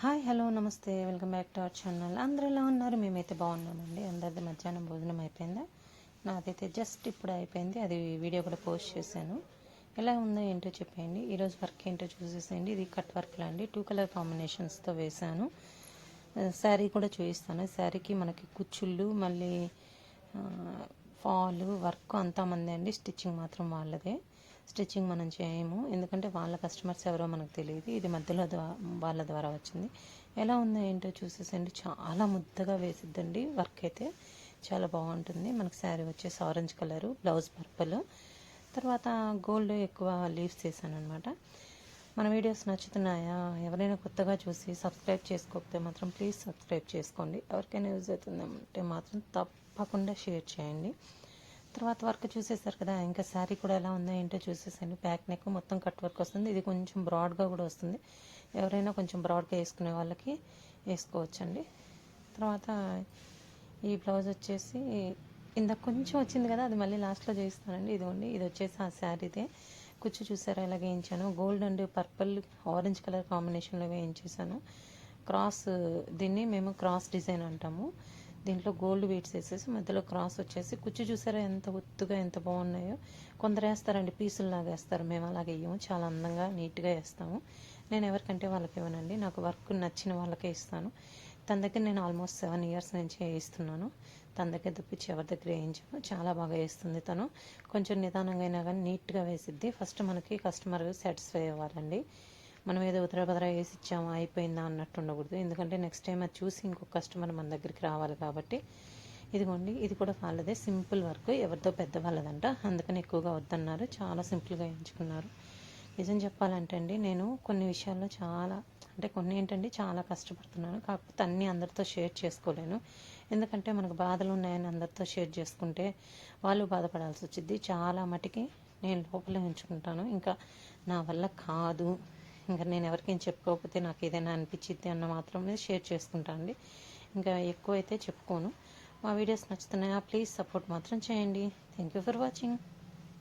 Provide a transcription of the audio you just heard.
Hi hello నమస్తే welcome back to our channel. అందరూ ఎలా ఉన్నారు? మేమైతే బాగున్నామండి. అందరిది మధ్యాహ్నం భోజనం అయిపోయిందా? నాదైతే జస్ట్ ఇప్పుడు అయిపోయింది. అది వీడియో కూడా పోస్ట్ చేశాను. ఎలా ఉందో ఏంటో చెప్పేయండి. ఈరోజు వర్క్ ఏంటో చూసేసేయండి. ఇది కట్ వర్క్లా అండి, 2 కలర్ కాంబినేషన్స్తో వేశాను. శారీ కూడా చూపిస్తాను. శారీకి మనకి కుచ్చుళ్ళు, మళ్ళీ ఫాల్ వర్క్ అంతా మంది అండి. స్టిచ్చింగ్ మాత్రం వాళ్ళదే. స్టిచ్చింగ్ మనం చేయము, ఎందుకంటే వాళ్ళ కస్టమర్స్ ఎవరో మనకు తెలియదు. ఇది మధ్యలో వాళ్ళ ద్వారా వచ్చింది. ఎలా ఉందో ఏంటో చూసేసండి. చాలా ముద్దగా వేసిద్దండి. వర్క్ అయితే చాలా బాగుంటుంది. మనకు శారీ వచ్చేసి ఆరెంజ్ కలరు, బ్లౌజ్ పర్పుల్, తర్వాత గోల్డ్ ఎక్కువ లీవ్స్ వేసాను అనమాట. మన వీడియోస్ నచ్చుతున్నాయా? ఎవరైనా కొత్తగా చూసి సబ్స్క్రైబ్ చేసుకోకపోతే మాత్రం ప్లీజ్ సబ్స్క్రైబ్ చేసుకోండి. ఎవరికైనా యూజ్ అవుతుందంటే మాత్రం తప్పకుండా షేర్ చేయండి. తర్వాత వర్క్ చూసేసారు కదా, ఇంకా శారీ కూడా ఎలా ఉందో ఏంటో చూసేసండి. బ్యాక్ నెక్ మొత్తం కట్ వర్క్ వస్తుంది. ఇది కొంచెం బ్రాడ్గా కూడా వస్తుంది. ఎవరైనా కొంచెం బ్రాడ్గా వేసుకునే వాళ్ళకి వేసుకోవచ్చండి. తర్వాత ఈ బ్లౌజ్ వచ్చేసి ఇందాక కొంచెం వచ్చింది కదా, అది మళ్ళీ లాస్ట్లో చేయిస్తానండి. ఇదిగోండి, ఇది వచ్చేసి ఆ శారీదే. కుచ్చు చూసారా ఎలా వేయించాను? Gold and purple orange colour కాంబినేషన్లో వేయించేసాను. క్రాస్, దీన్ని మేము క్రాస్ డిజైన్ అంటాము. దీంట్లో గోల్డ్ బీడ్స్ వేసేసి మధ్యలో క్రాస్ వచ్చేసి కుచ్చు చూసారా ఎంత ఒత్తుగా ఎంత బాగున్నాయో. కొందరు వేస్తారండి పీసుల్లాగా వేస్తారు, మేము అలాగే వేయము. చాలా అందంగా నీట్గా వేస్తాము. నేను ఎవరికంటే వాళ్ళకి ఇవ్వనండి, నాకు వర్క్ నచ్చిన వాళ్ళకే ఇస్తాను. తన దగ్గర నేను ఆల్మోస్ట్ 7 years నుంచి వేయిస్తున్నాను. తన దగ్గర తప్పించి ఎవరి దగ్గర వేయించాను. చాలా బాగా వేస్తుంది తను. కొంచెం నిదానంగా అయినా కానీ నీట్గా వేసిద్ది. ఫస్ట్ మనకి కస్టమర్ సాటిస్ఫై అవ్వాలండి. మనం ఏదో ఉత్తర వేసి ఇచ్చాము అయిపోయిందా అన్నట్టు ఉండకూడదు. ఎందుకంటే నెక్స్ట్ టైం అది చూసి ఇంకొక కస్టమర్ మన దగ్గరికి రావాలి కాబట్టి. ఇదిగోండి, ఇది కూడా వాళ్ళదే సింపుల్ వర్క్, ఎవరితో పెద్దవాళ్ళదంట, అందుకని ఎక్కువగా వద్దన్నారు. చాలా సింపుల్గా ఎంచుకున్నారు. నిజం చెప్పాలంటే అండి, నేను కొన్ని విషయాల్లో కొన్ని ఏంటంటే చాలా కష్టపడుతున్నాను. కాకపోతే అన్నీ అందరితో షేర్ చేసుకోలేను. ఎందుకంటే మనకు బాధలు ఉన్నాయని అందరితో షేర్ చేసుకుంటే వాళ్ళు బాధపడాల్సి వచ్చింది. చాలా మటుకి నేను లోపలే ఉంచుకుంటాను. ఇంకా నా వల్ల కాదు, ఇంకా నేను ఎవరికైనా చెప్పుకోకపోతే నాకు ఏదైనా అనిపించిద్ది అన్న మాత్రమే షేర్ చేసుకుంటాను అండి. ఇంకా ఎక్కువైతే చెప్పుకోను. మా వీడియోస్ నచ్చుతున్నాయా? ప్లీజ్ సపోర్ట్ మాత్రం చేయండి. Thank you for watching.